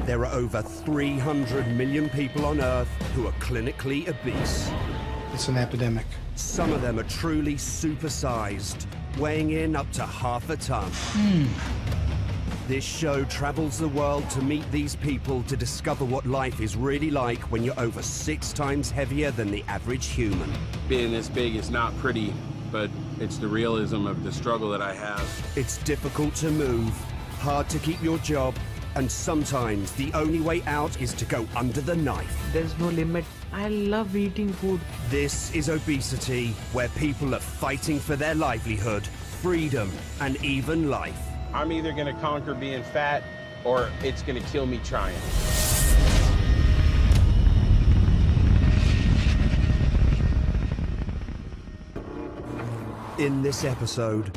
there are over 300 million people on Earth who are clinically obese. It's an epidemic. Some of them are truly supersized, weighing in up to half a ton. This show travels the world to meet these people to discover what life is really like when you're over 6 times heavier than the average human. Being this big is not pretty, but it's the realism of the struggle that I have. It's difficult to move, hard to keep your job, and sometimes the only way out is to go under the knife. There's no limit. I love eating food. This is Obesity, where people are fighting for their livelihood, freedom, and even life. I'm either gonna conquer being fat, or it's gonna kill me trying. In this episode,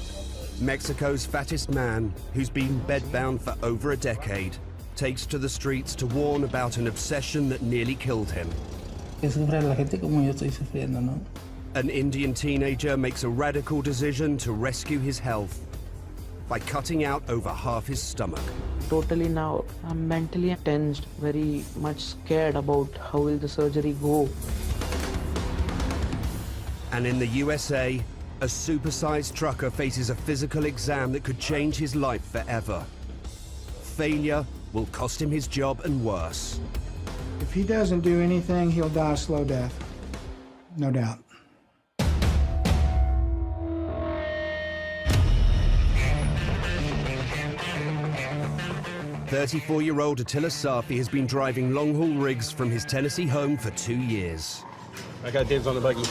Mexico's fattest man, who's been bedbound for over a decade, takes to the streets to warn about an obsession that nearly killed him. Que sufra la gente como yo estoy sufriendo, ¿no? An Indian teenager makes a radical decision to rescue his health by cutting out over half his stomach. Totally now, I'm mentally tensed, very much scared about how will the surgery go. And in the USA, a supersized trucker faces a physical exam that could change his life forever. Failure will cost him his job and worse. If he doesn't do anything, he'll die a slow death. No doubt. 34-year-old Attila Safi has been driving long-haul rigs from his Tennessee home for 2 years. I got dibs on the buggy.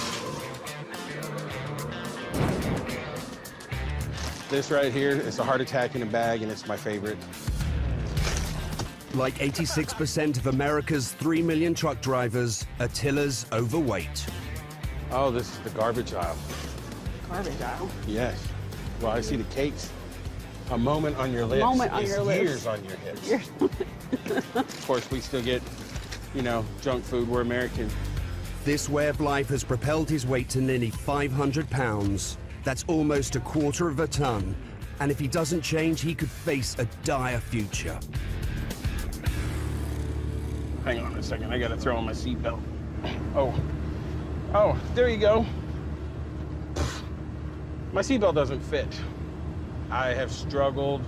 This right here is a heart attack in a bag, and it's my favorite. Like 86% of America's 3 million truck drivers, Attila's overweight. Oh, this is the garbage aisle. Garbage aisle? Yes. Well, I see the cakes. A moment on your lips is years on your hips. Of course, we still get, you know, junk food. We're American. This way of life has propelled his weight to nearly 500 pounds. That's almost 1/4 of a ton. And if he doesn't change, he could face a dire future. Hang on a second, I gotta throw on my seatbelt. Oh, there you go. My seatbelt doesn't fit. I have struggled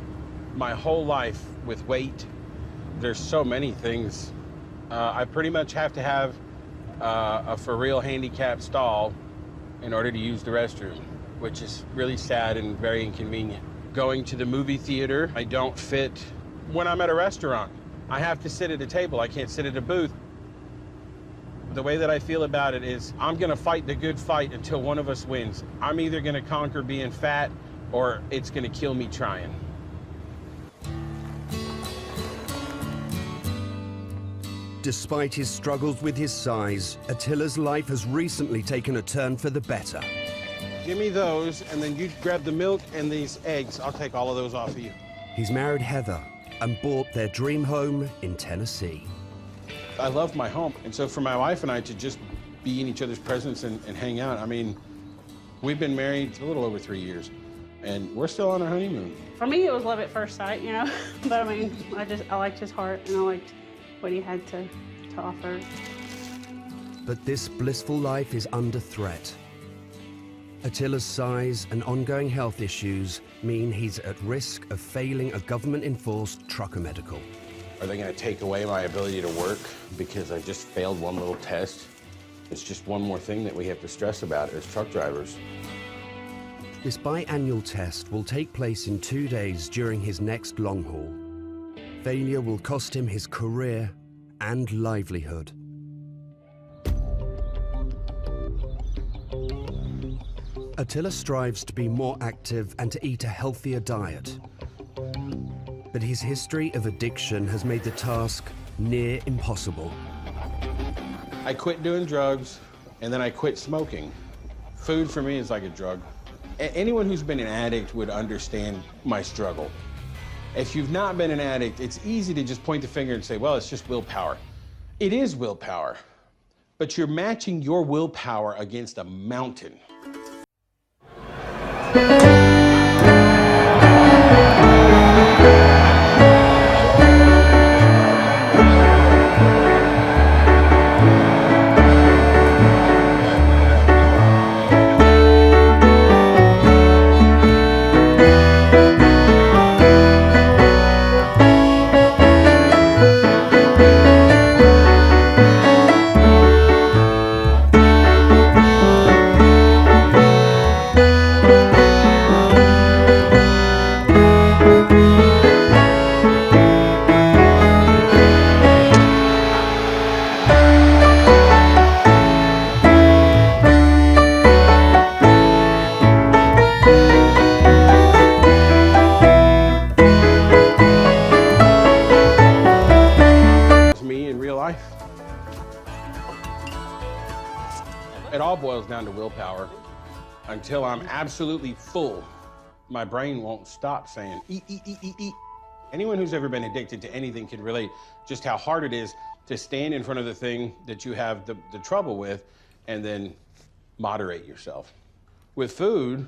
my whole life with weight. There's so many things. I pretty much have to have a for real handicap stall in order to use the restroom, which is really sad and very inconvenient. Going to the movie theater, I don't fit when I'm at a restaurant. I have to sit at a table, I can't sit at a booth. The way that I feel about it is I'm gonna fight the good fight until one of us wins. I'm either gonna conquer being fat, or it's gonna kill me trying. Despite his struggles with his size, Attila's life has recently taken a turn for the better. Give me those, and then you grab the milk and these eggs. I'll take all of those off of you. He's married Heather and bought their dream home in Tennessee. I love my home, and so for my wife and I to just be in each other's presence and hang out, I mean, we've been married a little over 3 years, and we're still on our honeymoon. For me, it was love at first sight, you know? But I mean, I liked his heart, and I liked what he had to offer. But this blissful life is under threat. Attila's size and ongoing health issues mean he's at risk of failing a government-enforced trucker medical. Are they gonna take away my ability to work because I just failed one little test? It's just one more thing that we have to stress about as truck drivers. This biannual test will take place in 2 days during his next long haul. Failure will cost him his career and livelihood. Attila strives to be more active and to eat a healthier diet. But his history of addiction has made the task near impossible. I quit doing drugs, and then I quit smoking. Food for me is like a drug. Anyone who's been an addict would understand my struggle. If you've not been an addict, it's easy to just point the finger and say, well, it's just willpower. It is willpower, but you're matching your willpower against a mountain. life. It all boils down to willpower. Until I'm absolutely full, my brain won't stop saying, eat, eat, eat, eat, eat. Anyone who's ever been addicted to anything can relate just how hard it is to stand in front of the thing that you have the trouble with and then moderate yourself. With food,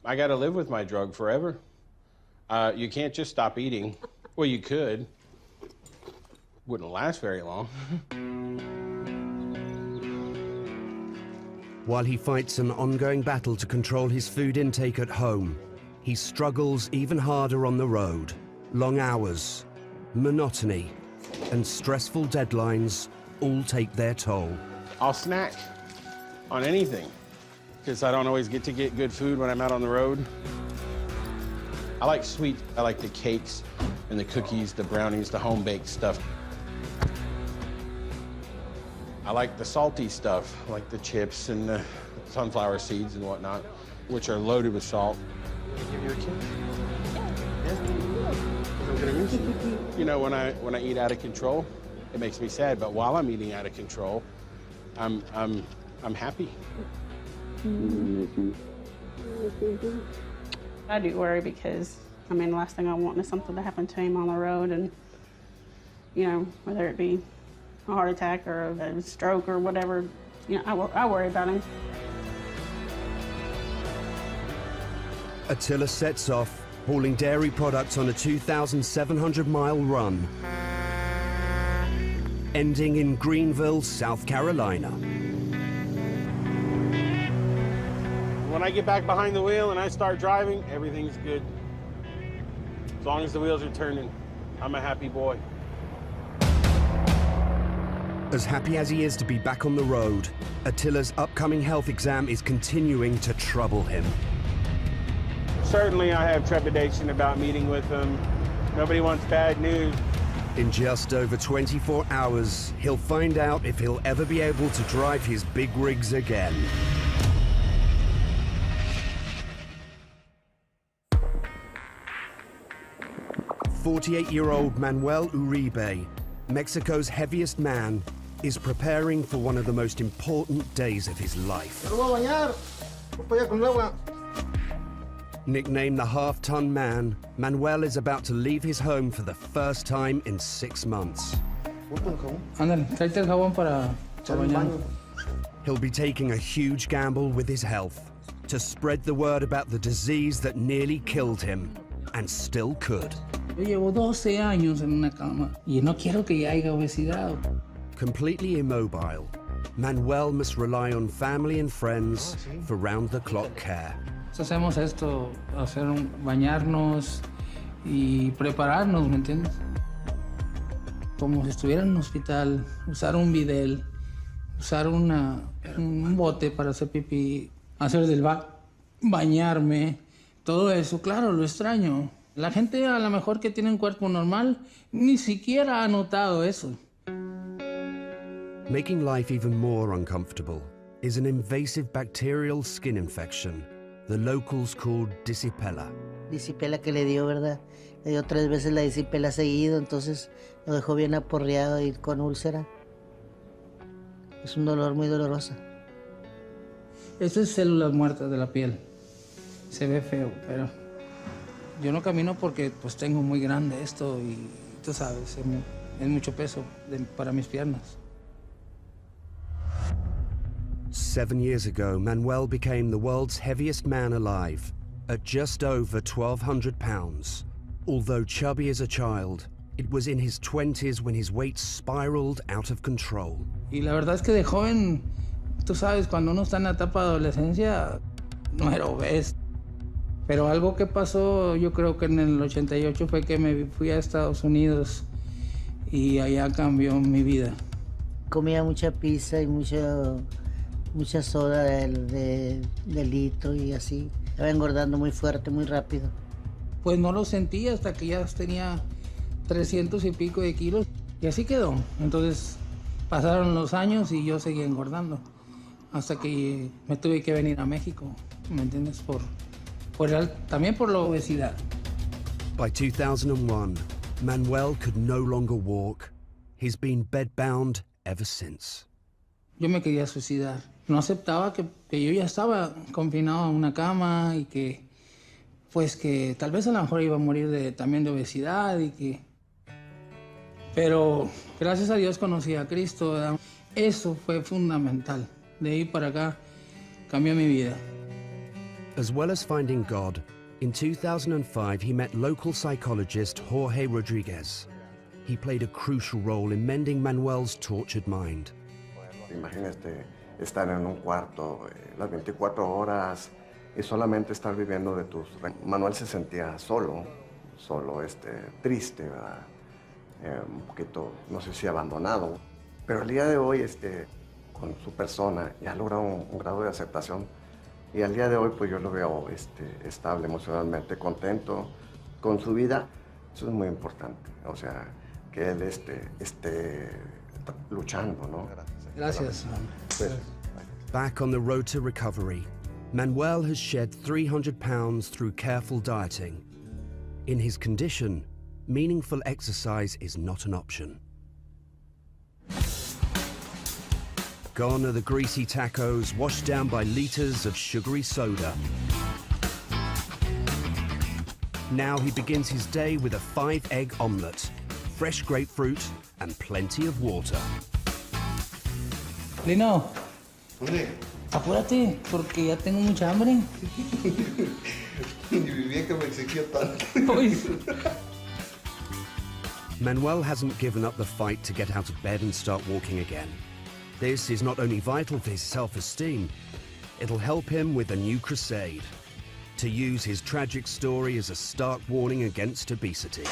I gotta live with my drug forever. You can't just stop eating. Well, you could. Wouldn't last very long. While he fights an ongoing battle to control his food intake at home, he struggles even harder on the road. Long hours, monotony, and stressful deadlines all take their toll. I'll snack on anything because I don't always get to get good food when I'm out on the road. I like sweet. I like the cakes and the cookies, the brownies, the home-baked stuff. I like the salty stuff, like the chips and the sunflower seeds and whatnot, which are loaded with salt. Give you a kiss? I'm gonna use it. You know, when I eat out of control, it makes me sad. But while I'm eating out of control, I'm happy. I do worry because, I mean, the last thing I want is something to happen to him on the road, and, you know, whether it be a heart attack or a stroke or whatever, you know, I worry about him. Attila sets off, hauling dairy products on a 2,700-mile run, ending in Greenville, South Carolina. When I get back behind the wheel and I start driving, everything's good. As long as the wheels are turning, I'm a happy boy. As happy as he is to be back on the road, Attila's upcoming health exam is continuing to trouble him. Certainly I have trepidation about meeting with him. Nobody wants bad news. In just over 24 hours, he'll find out if he'll ever be able to drive his big rigs again. "48-year-old Manuel Uribe, Mexico's heaviest man, is preparing for one of the most important days of his life. Nicknamed the half-ton man, Manuel is about to leave his home for the first time in 6 months. Ándale, tráete el jabón para bañar. He'll be taking a huge gamble with his health to spread the word about the disease that nearly killed him and still could. Yo llevo 12 años en una cama y no quiero que haya obesidad. Completely immobile, Manuel must rely on family and friends for round-the-clock care. Hacemos esto, bañarnos y prepararnos, ¿me entiendes? Como si estuviera en un hospital, usar un bidel, usar un bote para hacer pipí, hacer bañarme, todo eso, claro, lo extraño. La gente a lo mejor que tiene un cuerpo normal ni siquiera ha notado eso. Making life even more uncomfortable is an invasive bacterial skin infection the locals call disipela. Disipela que le dio, ¿verdad? Le dio 3 veces la disipela seguido, entonces lo dejó bien aporreado y con úlcera. Es un dolor muy doloroso. Esto es células muertas de la piel. Se ve feo, pero yo no camino porque pues tengo muy grande esto y tú sabes, es mucho peso para mis piernas. 7 years ago, Manuel became the world's heaviest man alive at just over 1,200 pounds. Although chubby as a child, it was in his 20s when his weight spiraled out of control. Y la verdad es que de joven, tú sabes, cuando uno está en la etapa de adolescencia, no era obeso. Pero algo que pasó, yo creo que en el 88 fue que me fui a Estados Unidos y allá cambió mi vida. Comía mucha pizza y mucha soda de litro y así. Estaba engordando muy fuerte, muy rápido. Pues no lo sentí hasta que ya tenía 300 y pico de kilos y así quedó. Entonces pasaron los años y yo seguía engordando hasta que me tuve que venir a México, ¿me entiendes? También por la obesidad. By 2001, Manuel could no longer walk. He's been bedbound ever since. Yo me quería suicidar. No aceptaba que yo ya estaba confinado en una cama y que, pues que tal vez a lo mejor iba a morir también de obesidad y que... Pero gracias a Dios conocí a Cristo, ¿verdad? Eso fue fundamental. De ahí para acá cambió mi vida. As well as finding God, in 2005 he met local psychologist Jorge Rodriguez. He played a crucial role in mending Manuel's tortured mind. Imagínate estar en un cuarto las 24 horas y solamente estar viviendo de tus... Manuel se sentía solo, triste, ¿verdad? Un poquito, no sé si abandonado. Pero el día de hoy, con su persona, ya ha logrado un grado de aceptación. Y al día de hoy, pues yo lo veo estable emocionalmente, contento con su vida. Eso es muy importante. O sea, que él esté luchando, ¿no? Gracias. Back on the road to recovery, Manuel has shed 300 pounds through careful dieting. In his condition, meaningful exercise is not an option. Gone are the greasy tacos washed down by litres of sugary soda. Now he begins his day with a 5-egg omelette, fresh grapefruit and plenty of water. Lino, apúrate, porque ya tengo mucha hambre. Ni vivía que me exigía tanto. Manuel hasn't given up the fight to get out of bed and start walking again. This is not only vital for his self-esteem, it'll help him with a new crusade, to use his tragic story as a stark warning against obesity.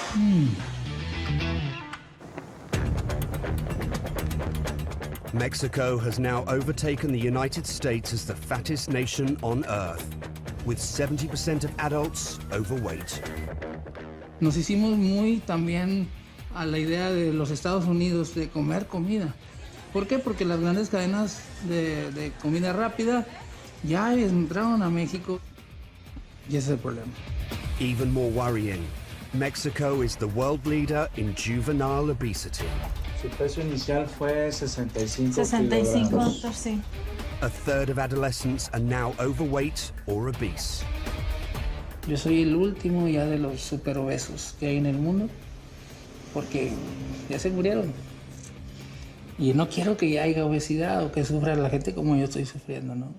Mexico has now overtaken the United States as the fattest nation on Earth, with 70% of adults overweight. Nos hicimos muy también a la idea de los Estados Unidos de comer comida. ¿Por qué? Porque las grandes cadenas de comida rápida ya entraron a México y ese es el problema. Even more worrying, Mexico is the world leader in juvenile obesity. Su peso inicial fue 65 kilogramos. Sí. A third of adolescents are now overweight or obese. Yo soy el último ya de los superobesos que hay en el mundo, porque ya se murieron. Y no quiero que haya obesidad o que sufra la gente como yo estoy sufriendo, ¿no?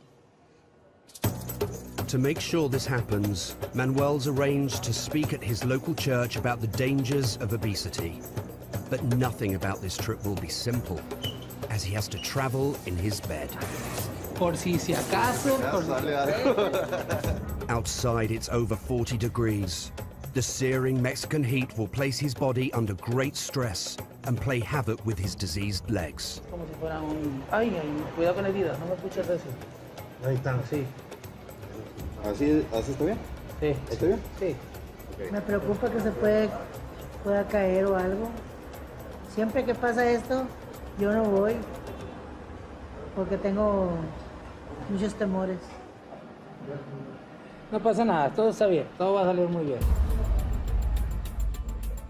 To make sure this happens, Manuel's arranged to speak at his local church about the dangers of obesity. But nothing about this trip will be simple, as he has to travel in his bed. Por si acaso. Outside, it's over 40 degrees. The searing Mexican heat will place his body under great stress and play havoc with his diseased legs. Como si fuera un... Ay, cuidado con la herida, no me escuchas eso. Ahí está. Sí. ¿Así está bien? Sí. ¿Está bien? Sí. Okay. Me preocupa que se pueda caer o algo. Siempre que pasa esto, yo no voy, porque tengo muchos temores. No pasa nada, todo está bien, todo va a salir muy bien.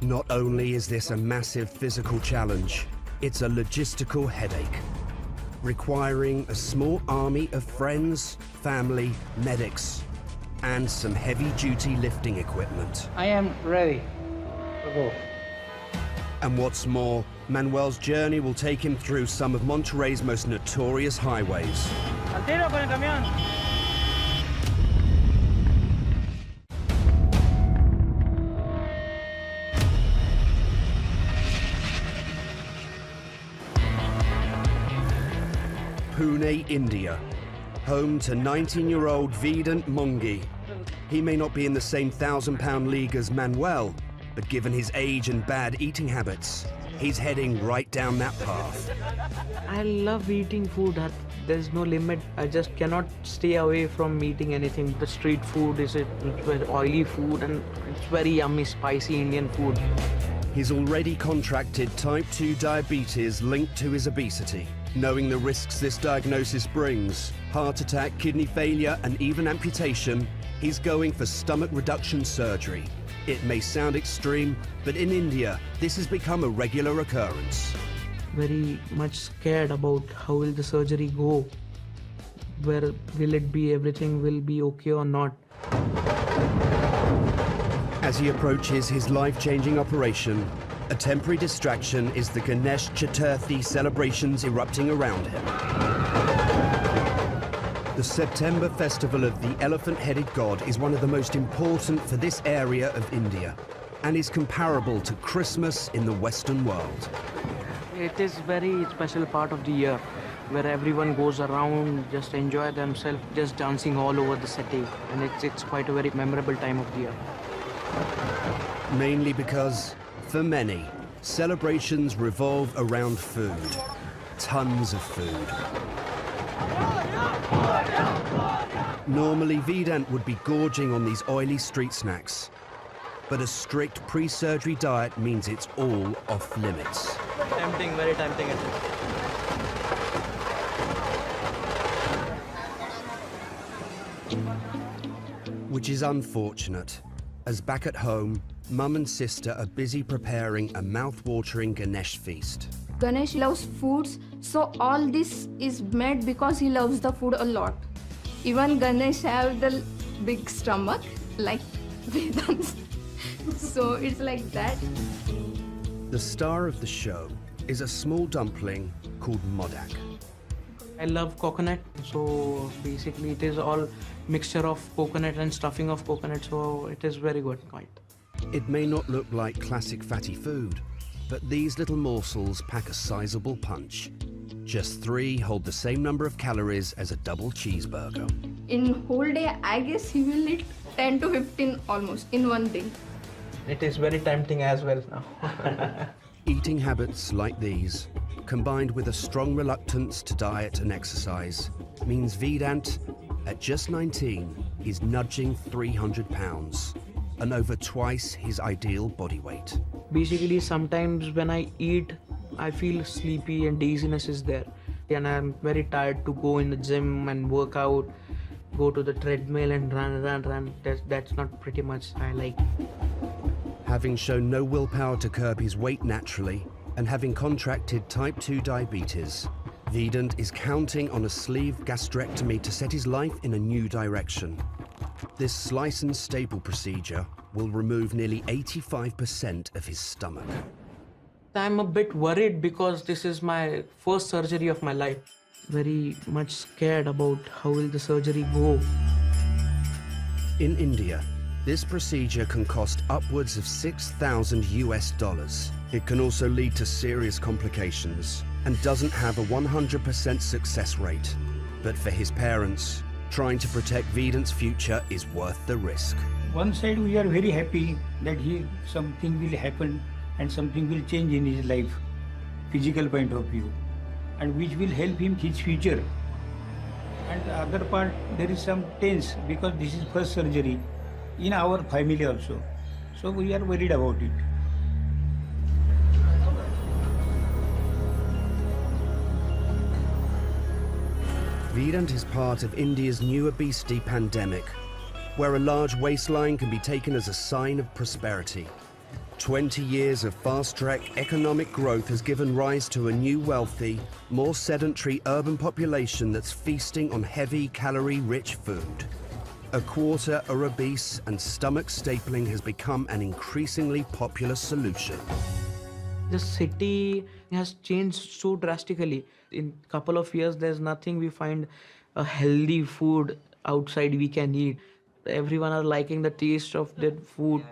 Not only is this a massive physical challenge, it's a logistical headache, requiring a small army of friends, family, medics, and some heavy-duty lifting equipment. I am ready to go. And what's more, Manuel's journey will take him through some of Monterrey's most notorious highways. Al tiro con el camión. Pune, India, home to 19-year-old Vedant Mungi. He may not be in the same 1,000-pound league as Manuel, but given his age and bad eating habits, he's heading right down that path. I love eating food. There's no limit. I just cannot stay away from eating anything. The street food is very oily food and it's very yummy, spicy Indian food. He's already contracted type 2 diabetes linked to his obesity. Knowing the risks this diagnosis brings, heart attack, kidney failure, and even amputation, he's going for stomach reduction surgery. It may sound extreme, but in India, this has become a regular occurrence. Very much scared about how will the surgery go. Where will it be? Everything will be okay or not. As he approaches his life-changing operation, a temporary distraction is the Ganesh Chaturthi celebrations erupting around him. The September festival of the elephant-headed god is one of the most important for this area of India and is comparable to Christmas in the Western world. It is very special part of the year where everyone goes around, just enjoy themselves, just dancing all over the city, and it's quite a very memorable time of the year. Mainly because, for many, celebrations revolve around food. Tons of food. Normally, Vedant would be gorging on these oily street snacks. But a strict pre-surgery diet means it's all off limits. Tempting, very tempting it is. Which is unfortunate, as back at home, Mum and sister are busy preparing a mouth-watering Ganesh feast. Ganesh loves foods, so all this is made because he loves the food a lot. Even Ganesh have the big stomach, like Vedant's. So it's like that. The star of the show is a small dumpling called modak. I love coconut, so basically it is all mixture of coconut and stuffing of coconut, so it is very good, quite. It may not look like classic fatty food, but these little morsels pack a sizable punch. Just 3 hold the same number of calories as a double cheeseburger. In whole day, I guess he will eat 10 to 15 almost in one day. It is very tempting as well now. Eating habits like these, combined with a strong reluctance to diet and exercise, means Vedant, at just 19, is nudging 300 pounds, and over twice his ideal body weight. Basically, sometimes when I eat, I feel sleepy and dizziness is there. And I'm very tired to go in the gym and work out, go to the treadmill and run. That's not pretty much I like. Having shown no willpower to curb his weight naturally, and having contracted type 2 diabetes, Vedant is counting on a sleeve gastrectomy to set his life in a new direction. This slice and staple procedure will remove nearly 85% of his stomach. I'm a bit worried because this is my first surgery of my life. Very much scared about how will the surgery go. In India, this procedure can cost upwards of $6,000 US. It can also lead to serious complications and doesn't have a 100% success rate. But for his parents, trying to protect Vedant's future is worth the risk. One side we are very happy that something will happen and something will change in his life, physical point of view, and which will help him his future. And the other part, there is some tense because this is first surgery in our family also. So we are worried about it. Vedant is part of India's new obesity pandemic, where a large waistline can be taken as a sign of prosperity. 20 years of fast-track economic growth has given rise to a new wealthy, more sedentary urban population that's feasting on heavy, calorie-rich food. A quarter are obese, and stomach stapling has become an increasingly popular solution. The city has changed so drastically. In a couple of years, there's nothing we find a healthy food outside we can eat. Everyone are liking the taste of their food.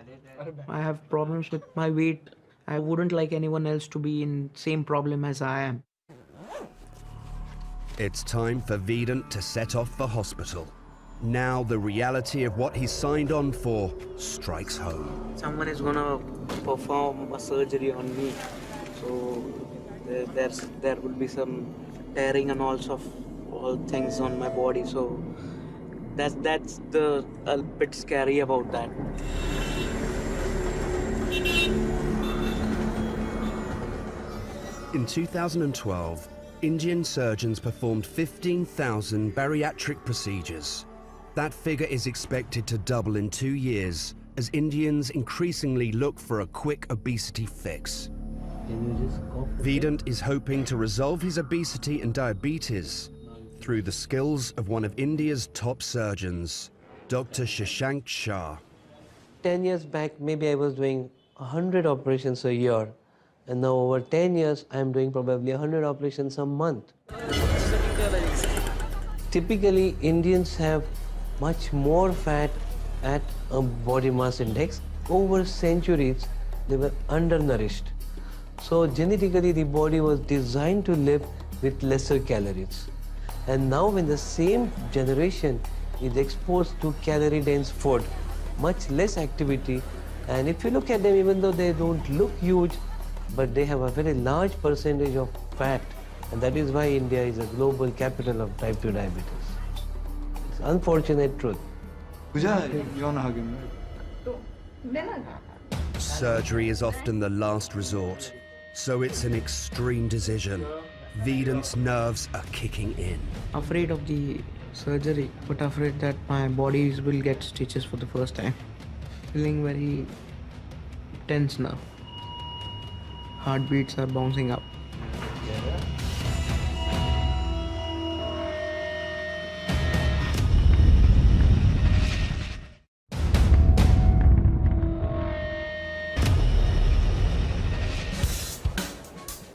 I have problems with my weight. I wouldn't like anyone else to be in same problem as I am. It's time for Vedant to set off for hospital. Now the reality of what he's signed on for strikes home. Someone is gonna perform a surgery on me, so there will be some tearing and all things on my body. So that's a bit scary about that. In 2012, Indian surgeons performed 15,000 bariatric procedures. That figure is expected to double in 2 years as Indians increasingly look for a quick obesity fix. Vedant is hoping to resolve his obesity and diabetes through the skills of one of India's top surgeons, Dr. Shashank Shah. 10 years back, maybe I was doing 100 operations a year, and now over 10 years, I'm doing probably 100 operations a month. Typically, Indians have much more fat at a body mass index. Over centuries, they were undernourished. So genetically, the body was designed to live with lesser calories. And now when the same generation is exposed to calorie-dense food, much less activity, and if you look at them, even though they don't look huge, but they have a very large percentage of fat, and that is why India is a global capital of type 2 diabetes. It's an unfortunate truth. Surgery is often the last resort, so it's an extreme decision. Vedant's nerves are kicking in. Afraid of the surgery, but afraid that my body will get stitches for the first time. Feeling very tense now. Heartbeats are bouncing up.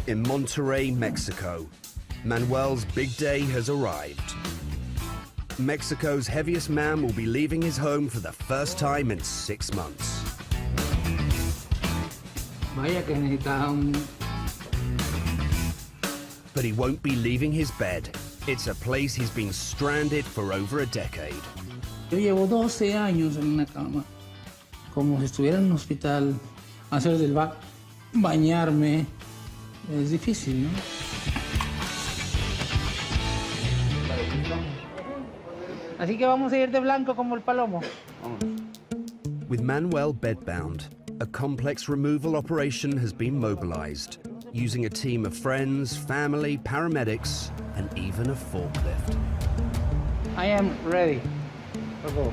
In Monterrey, Mexico, Manuel's big day has arrived. Mexico's heaviest man will be leaving his home for the first time in 6 months. Vaya que necesitaba But he won't be leaving his bed. It's a place he's been stranded for over a decade. Yo llevo 12 años en una cama, como si estuviera en un hospital. Hacer del bañarme es difícil, ¿no? Así que vamos a ir de blanco como el palomo. With Manuel bedbound, a complex removal operation has been mobilized, using a team of friends, family, paramedics, and even a forklift. I am ready. Let's go.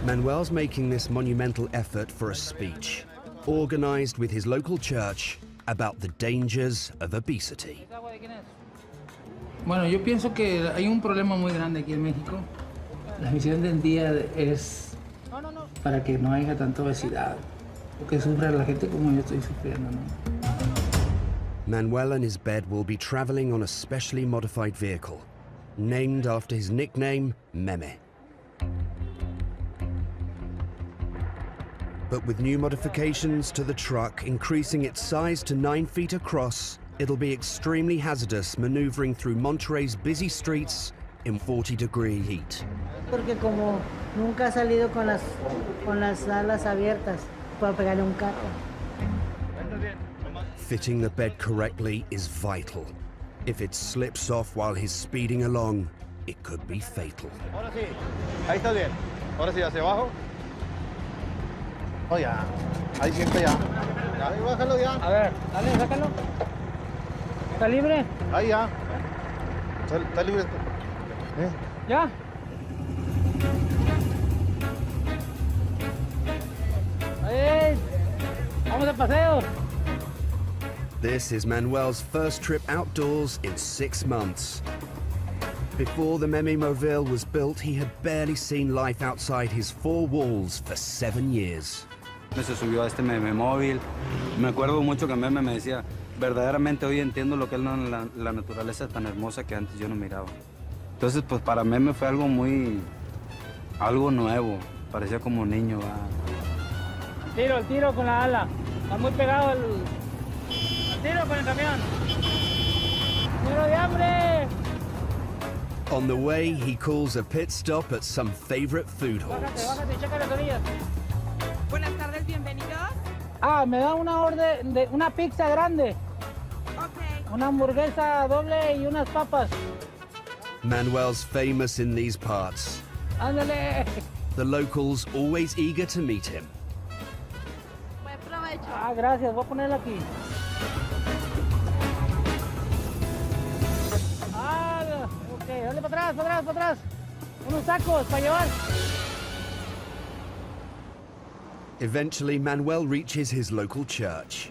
Manuel's making this monumental effort for a speech, organized with his local church, about the dangers of obesity. Bueno, yo pienso que hay un problema muy grande aquí en México. La misión del día es para que no haya tanta obesidad, o que sufra la gente como yo estoy sufriendo, ¿no? Manuel and his bed will be traveling on a specially modified vehicle, named after his nickname, Meme. But with new modifications to the truck, increasing its size to 9 feet across, it'll be extremely hazardous maneuvering through Monterrey's busy streets in 40-degree heat. Porque como nunca ha salido con las alas abiertas, puedo pegarle un carro. Fitting the bed correctly is vital. If it slips off while he's speeding along, it could be fatal. Ahora sí, ahí está bien. Ahora sí, hacia abajo. Oh, ya. Ahí siempre ya. Ya, ahí bájalo ya. A ver, dale, sácalo. ¿Está libre? Ahí ya. Está libre. ¿Ya? ¡Ay! ¡Vamos de paseo! This is Manuel's first trip outdoors in 6 months. Before the Meme Mobile was built, he had barely seen life outside his 4 walls for 7 years. Se subió a este Meme móvil. Me acuerdo mucho que Meme me decía, verdaderamente hoy entiendo lo que es la naturaleza tan hermosa que antes yo no miraba. Entonces, pues para Meme fue algo nuevo. Parecía como un niño. El tiro con la ala. Está muy pegado al tiro con el camión. ¡Tiro de hambre! On the way, he calls a pit stop at some favorite food halls. Bájate, checa las orillas. Buenas tardes, bienvenidos. Me da una orden de una pizza grande. Ok. Una hamburguesa doble y unas papas. Manuel's famous in these parts. ¡Ándale! The locals always eager to meet him. Buen provecho. Gracias, voy a ponerla aquí. Ok, dale para atrás. Unos tacos para llevar. Eventually, Manuel reaches his local church.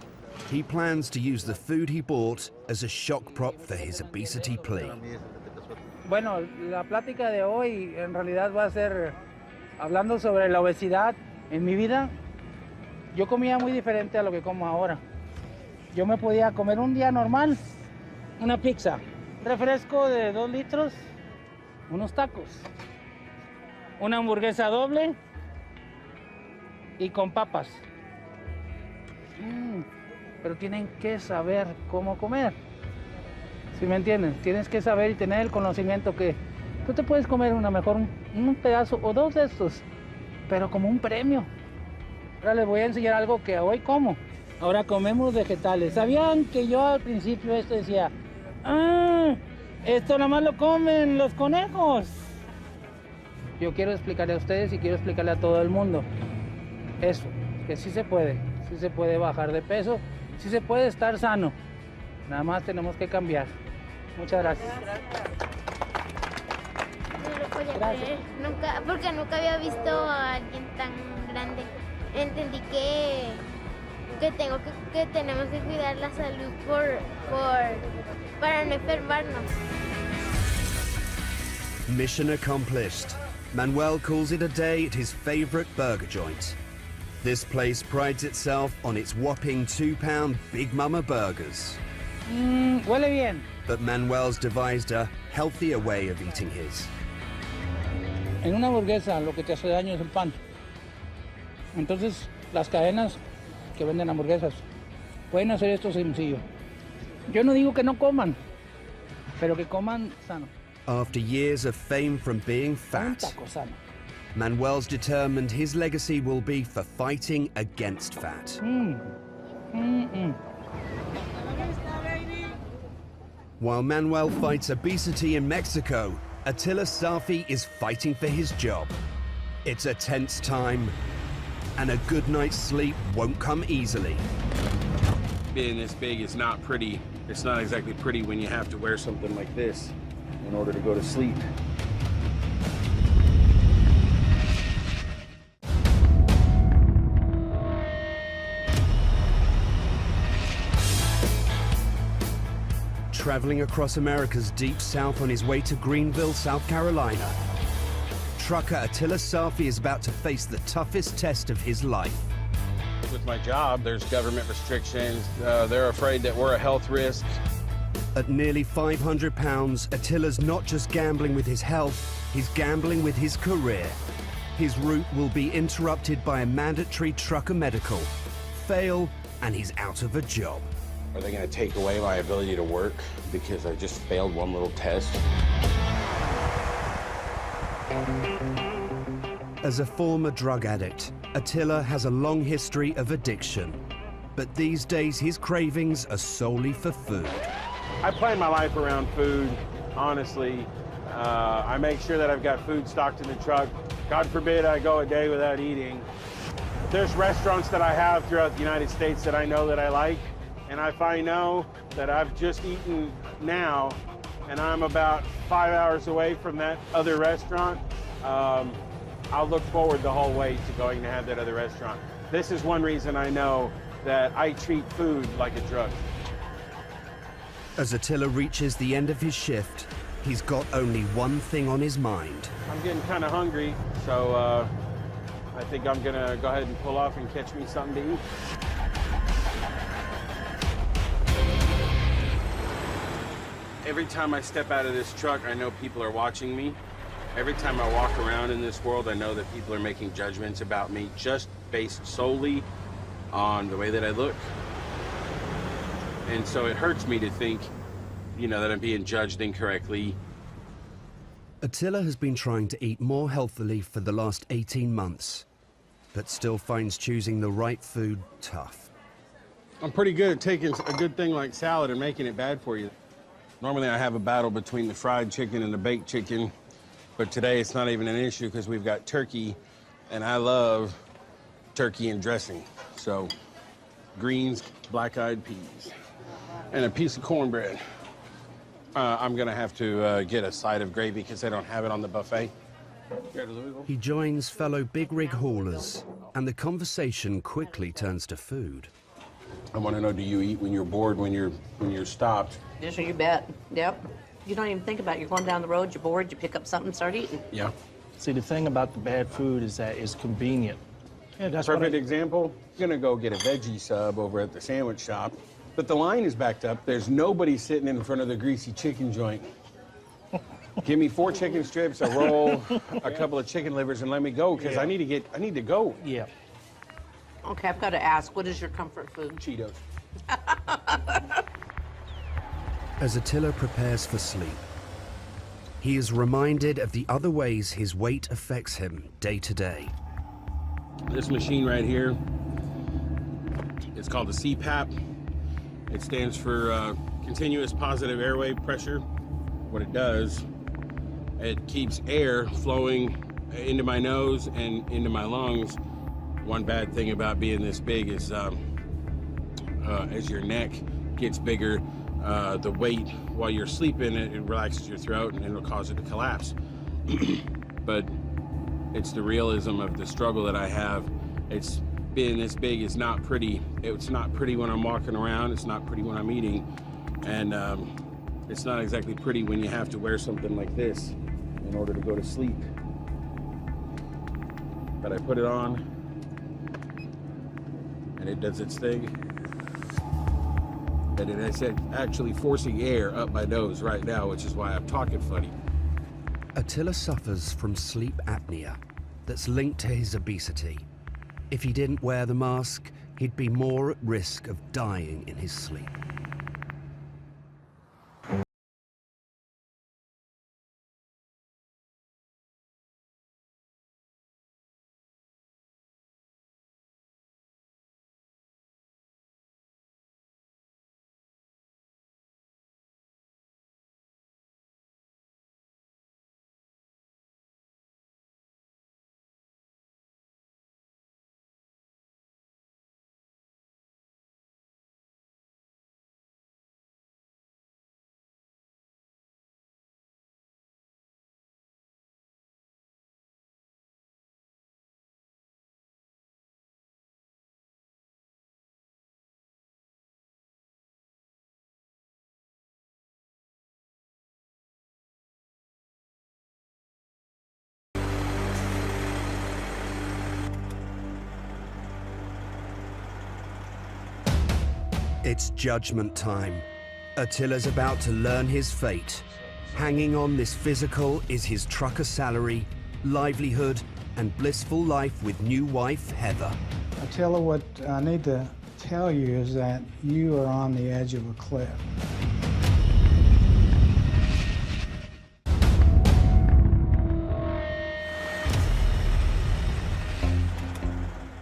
He plans to use the food he bought as a shock prop for his obesity plea. Bueno, la plática de hoy en realidad va a ser hablando sobre la obesidad. En mi vida, yo comía muy diferente a lo que como ahora. Yo me podía comer un día normal, una pizza, refresco de 2 litros, unos tacos, una hamburguesa doble y con papas. Pero tienen que saber cómo comer. ¿Sí me entienden? Tienes que saber y tener el conocimiento que tú te puedes comer un pedazo o 2 de estos, pero como un premio. Ahora les voy a enseñar algo que hoy como. Ahora comemos vegetales. ¿Sabían que yo al principio esto decía, esto nada más lo comen los conejos? Yo quiero explicarle a ustedes y quiero explicarle a todo el mundo eso, que sí se puede bajar de peso, sí se puede estar sano. Nada más tenemos que cambiar. Muchas gracias. No lo podía creer, porque nunca había visto a alguien tan grande. Entendí que tenemos que cuidar la salud para no enfermarnos. Mission accomplished. Manuel calls it a day at his favorite burger joint. This place prides itself on its whopping 2-pound Big Mama burgers. Huele bien. But Manuel's devised a healthier way of eating his. En una hamburguesa lo que te hace daño es el pan. Entonces, las cadenas que venden hamburguesas pueden hacer esto sencillo. Yo no digo que no coman, pero que coman sano. After years of fame from being fat, taco sano. Manuel's determined his legacy will be for fighting against fat. While Manuel fights obesity in Mexico, Attila Safi is fighting for his job. It's a tense time, and a good night's sleep won't come easily. Being this big is not pretty. It's not exactly pretty when you have to wear something like this in order to go to sleep. Traveling across America's deep south on his way to Greenville, South Carolina, trucker Attila Safi is about to face the toughest test of his life. With my job, there's government restrictions. They're afraid that we're a health risk. At nearly 500 pounds, Attila's not just gambling with his health, he's gambling with his career. His route will be interrupted by a mandatory trucker medical. Fail, and he's out of a job. Are they going to take away my ability to work because I just failed one little test? As a former drug addict, Attila has a long history of addiction. But these days, his cravings are solely for food. I plan my life around food, honestly. I make sure that I've got food stocked in the truck. God forbid I go a day without eating. There's restaurants that I have throughout the United States that I know that I like. And if I know that I've just eaten now, and I'm about 5 hours away from that other restaurant, I'll look forward the whole way to going to have that other restaurant. This is one reason I know that I treat food like a drug. As Attila reaches the end of his shift, he's got only one thing on his mind. I'm getting kind of hungry, so I think I'm gonna go ahead and pull off and catch me something to eat. Every time I step out of this truck, I know people are watching me. Every time I walk around in this world, I know that people are making judgments about me just based solely on the way that I look. And so it hurts me to think, you know, that I'm being judged incorrectly. Attila has been trying to eat more healthily for the last 18 months, but still finds choosing the right food tough. I'm pretty good at taking a good thing like salad and making it bad for you. Normally I have a battle between the fried chicken and the baked chicken, but today it's not even an issue because we've got turkey, and I love turkey and dressing. So greens, black-eyed peas, and a piece of cornbread. I'm gonna have to get a side of gravy because they don't have it on the buffet. He joins fellow big rig haulers, and the conversation quickly turns to food. I want to know, do you eat when you're bored, when you're stopped? Yes, sir, you bet. Yep. You don't even think about it. You're going down the road, you're bored, you pick up something and start eating. Yeah. See, the thing about the bad food is that it's convenient. Yeah, that's perfect example. You're gonna go get a veggie sub over at the sandwich shop, but the line is backed up. There's nobody sitting in front of the greasy chicken joint. Give me 4 chicken strips, a roll, a couple of chicken livers, and let me go, because I need to go. Yeah. Okay, I've got to ask, what is your comfort food? Cheetos. As Attila prepares for sleep, he is reminded of the other ways his weight affects him day to day. This machine right here, it's called the CPAP. It stands for continuous positive airway pressure. What it does, it keeps air flowing into my nose and into my lungs. One bad thing about being this big is as your neck gets bigger, the weight while you're sleeping, it relaxes your throat and it'll cause it to collapse. But it's the realism of the struggle that I have. It's being this big is not pretty. It's not pretty when I'm walking around. It's not pretty when I'm eating. And it's not exactly pretty when you have to wear something like this in order to go to sleep. But I put it on and it does its thing. And it's actually forcing air up my nose right now, which is why I'm talking funny. Attila suffers from sleep apnea that's linked to his obesity. If he didn't wear the mask, he'd be more at risk of dying in his sleep. It's judgment time. Attila's about to learn his fate. Hanging on this physical is his trucker salary, livelihood, and blissful life with new wife, Heather. Attila, what I need to tell you is that you are on the edge of a cliff.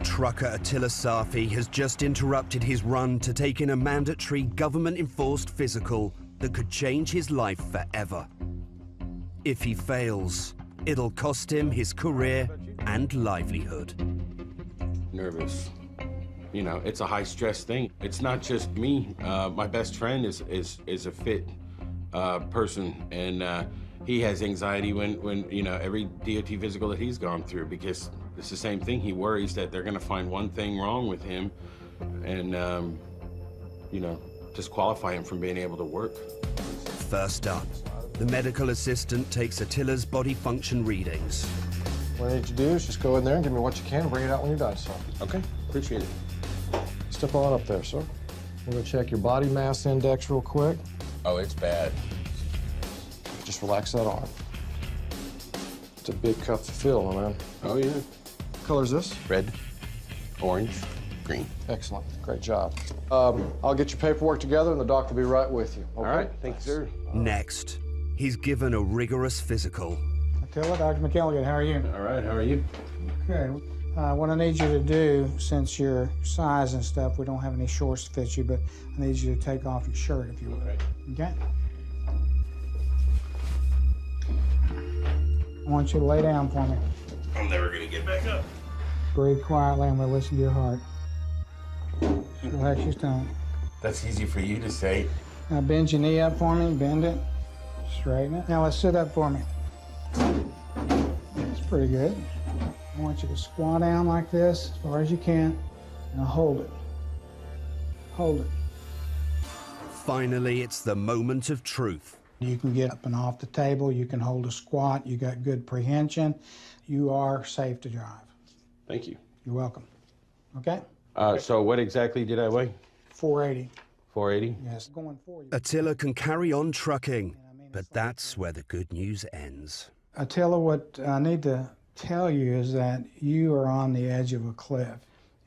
Trucker Attila Safi has just interrupted his run to take in a mandatory government-enforced physical that could change his life forever. If he fails, it'll cost him his career and livelihood. Nervous. You know, it's a high-stress thing. It's not just me. My best friend is a fit person, and he has anxiety when you know, every DOT physical that he's gone through, because it's the same thing. He worries that they're going to find one thing wrong with him and, you know, disqualify him from being able to work. First up, the medical assistant takes Attila's body function readings. What I need you to do is just go in there and give me what you can and bring it out when you're done, sir. Okay, appreciate it. Step on up there, sir. We're going to check your body mass index real quick. Oh, it's bad. Just relax that arm. It's a big cup to fill, my man. Oh, yeah. What color is this? Red, orange, green. Excellent. Great job. I'll get your paperwork together, and the doctor will be right with you. Okay? All right. Thank you, sir. Next, he's given a rigorous physical. Attila, Dr. McElligott, how are you? All right, how are you? Okay. What I need you to do, since your size and stuff, we don't have any shorts to fit you, but I need you to take off your shirt, if you would. Okay? I want you to lay down for me. I'm never going to get back up. Breathe quietly. I'm going to listen to your heart. Relax your stomach. That's easy for you to say. Now bend your knee up for me. Bend it. Straighten it. Now let's sit up for me. Yes, pretty good. I want you to squat down like this as far as you can. Now hold it. Hold it. Finally, it's the moment of truth. You can get up and off the table. You can hold a squat. You got good prehension. You are safe to drive. Thank you. You're welcome. Okay? So what exactly did I weigh? 480. 480? Yes, going for you. Attila can carry on trucking, but that's where the good news ends. Attila, what I need to tell you is that you are on the edge of a cliff.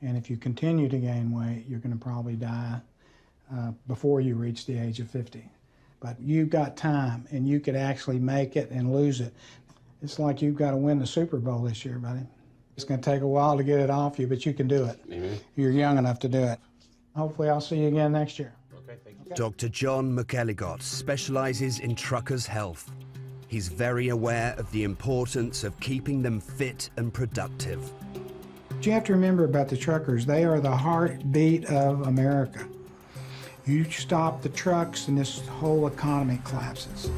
And if you continue to gain weight, you're going to probably die before you reach the age of 50. But you've got time, and you could actually make it and lose it. It's like you've got to win the Super Bowl this year, buddy. It's going to take a while to get it off you, but you can do it. Amen. You're young enough to do it. Hopefully I'll see you again next year. Okay, thank you. Dr. John McElligott specializes in truckers' health. He's very aware of the importance of keeping them fit and productive. What you have to remember about the truckers, they are the heartbeat of America. You stop the trucks and this whole economy collapses.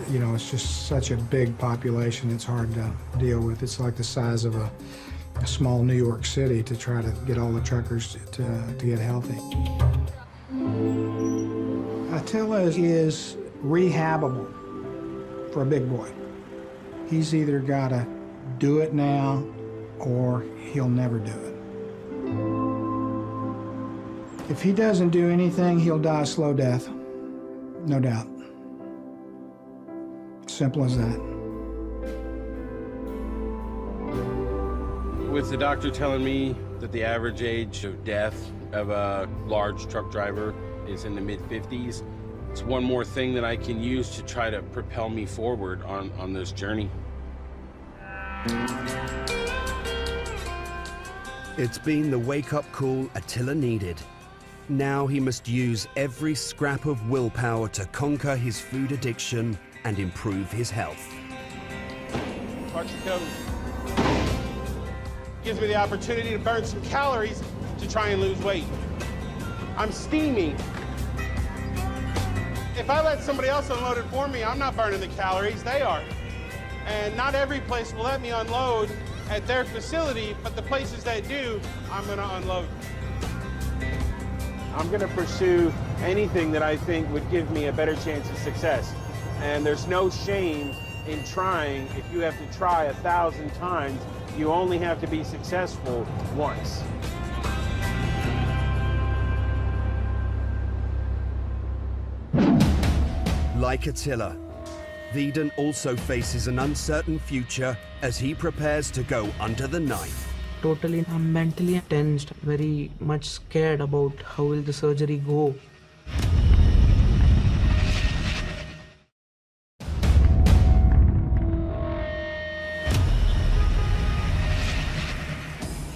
You know, it's just such a big population, it's hard to deal with. It's like the size of a small New York City to try to get all the truckers to get healthy. Attila is rehabable for a big boy. He's either got to do it now or he'll never do it. If he doesn't do anything, he'll die a slow death, no doubt. Simple as that. With the doctor telling me that the average age of death of a large truck driver is in the mid-50s, it's one more thing that I can use to try to propel me forward on this journey. It's been the wake-up call Attila needed. Now he must use every scrap of willpower to conquer his food addiction and improve his health. Archie Cove gives me the opportunity to burn some calories to try and lose weight. I'm steaming. If I let somebody else unload it for me, I'm not burning the calories, they are. And not every place will let me unload at their facility, but the places that do, I'm gonna unload. I'm gonna pursue anything that I think would give me a better chance of success. And there's no shame in trying. If you have to try 1,000 times, you only have to be successful once. Like Attila, Vedant also faces an uncertain future as he prepares to go under the knife. Totally, I'm mentally tensed, very much scared about how will the surgery go.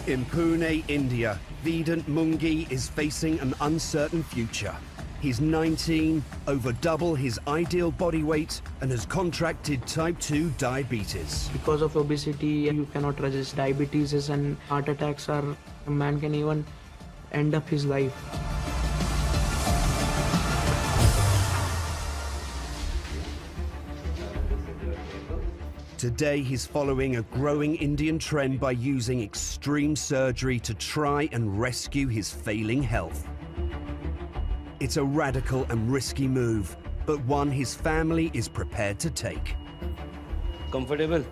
In Pune, India, Vedant Mungi is facing an uncertain future. He's 19, over double his ideal body weight, and has contracted type 2 diabetes. Because of obesity, you cannot resist diabetes, and heart attacks are, a man can even end up his life. Today, he's following a growing Indian trend by using extreme surgery to try and rescue his failing health. It's a radical and risky move, but one his family is prepared to take. Comfortable?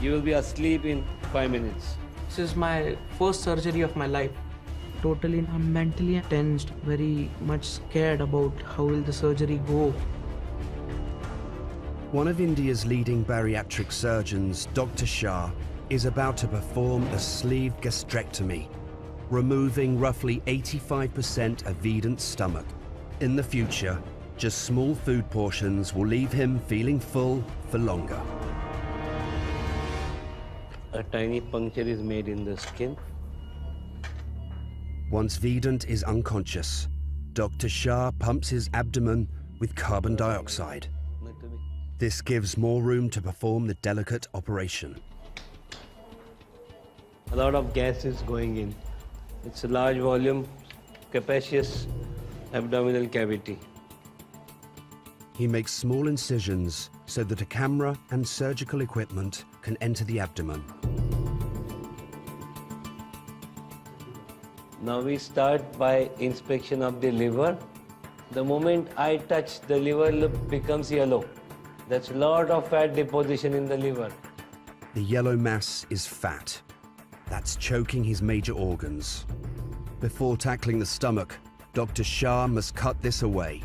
You will be asleep in 5 minutes. This is my first surgery of my life. Totally, I'm mentally tensed, very much scared about how will the surgery go. One of India's leading bariatric surgeons, Dr. Shah, is about to perform a sleeve gastrectomy, removing roughly 85% of Vedant's stomach. In the future, just small food portions will leave him feeling full for longer. A tiny puncture is made in the skin. Once Vedant is unconscious, Dr. Shah pumps his abdomen with carbon dioxide. This gives more room to perform the delicate operation. A lot of gas is going in. It's a large volume, capacious abdominal cavity. He makes small incisions so that a camera and surgical equipment can enter the abdomen. Now we start by inspection of the liver. The moment I touch, the liver becomes yellow. That's a lot of fat deposition in the liver. The yellow mass is fat. That's choking his major organs. Before tackling the stomach, Dr. Shah must cut this away.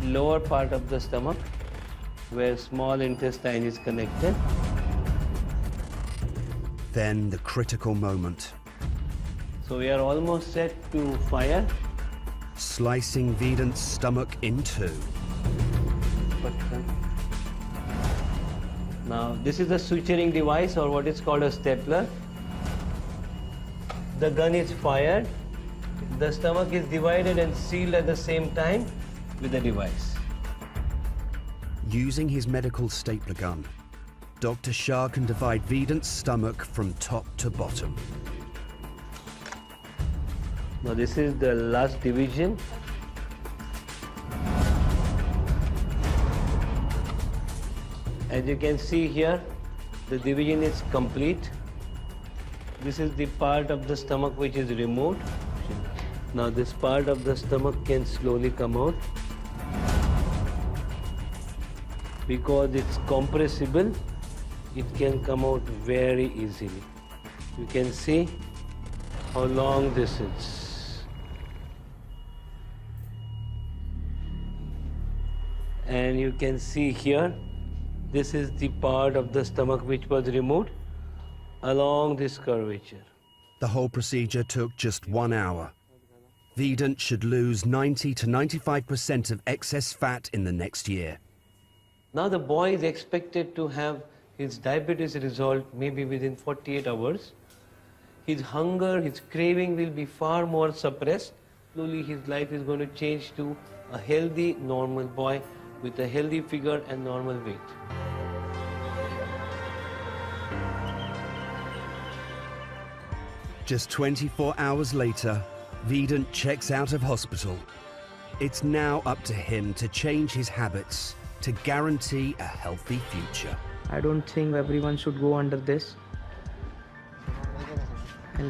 Lower part of the stomach, where small intestine is connected. Then the critical moment. So we are almost set to fire. Slicing Vedant's stomach in two. Now this is the suturing device, or what is called a stapler. The gun is fired. The stomach is divided and sealed at the same time with the device. Using his medical stapler gun, Dr. Shah can divide Vedant's stomach from top to bottom. Now this is the last division. As you can see here, the division is complete. This is the part of the stomach which is removed. Now this part of the stomach can slowly come out. Because it's compressible, it can come out very easily. You can see how long this is. And you can see here, this is the part of the stomach which was removed along this curvature. The whole procedure took just 1 hour. Vedant should lose 90 to 95% of excess fat in the next year. Now the boy is expected to have his diabetes resolved maybe within 48 hours. His hunger, his craving will be far more suppressed. Slowly his life is going to change to a healthy, normal boy with a healthy figure and normal weight. Just 24 hours later, Vedant checks out of hospital. It's now up to him to change his habits to guarantee a healthy future. I don't think everyone should go under this.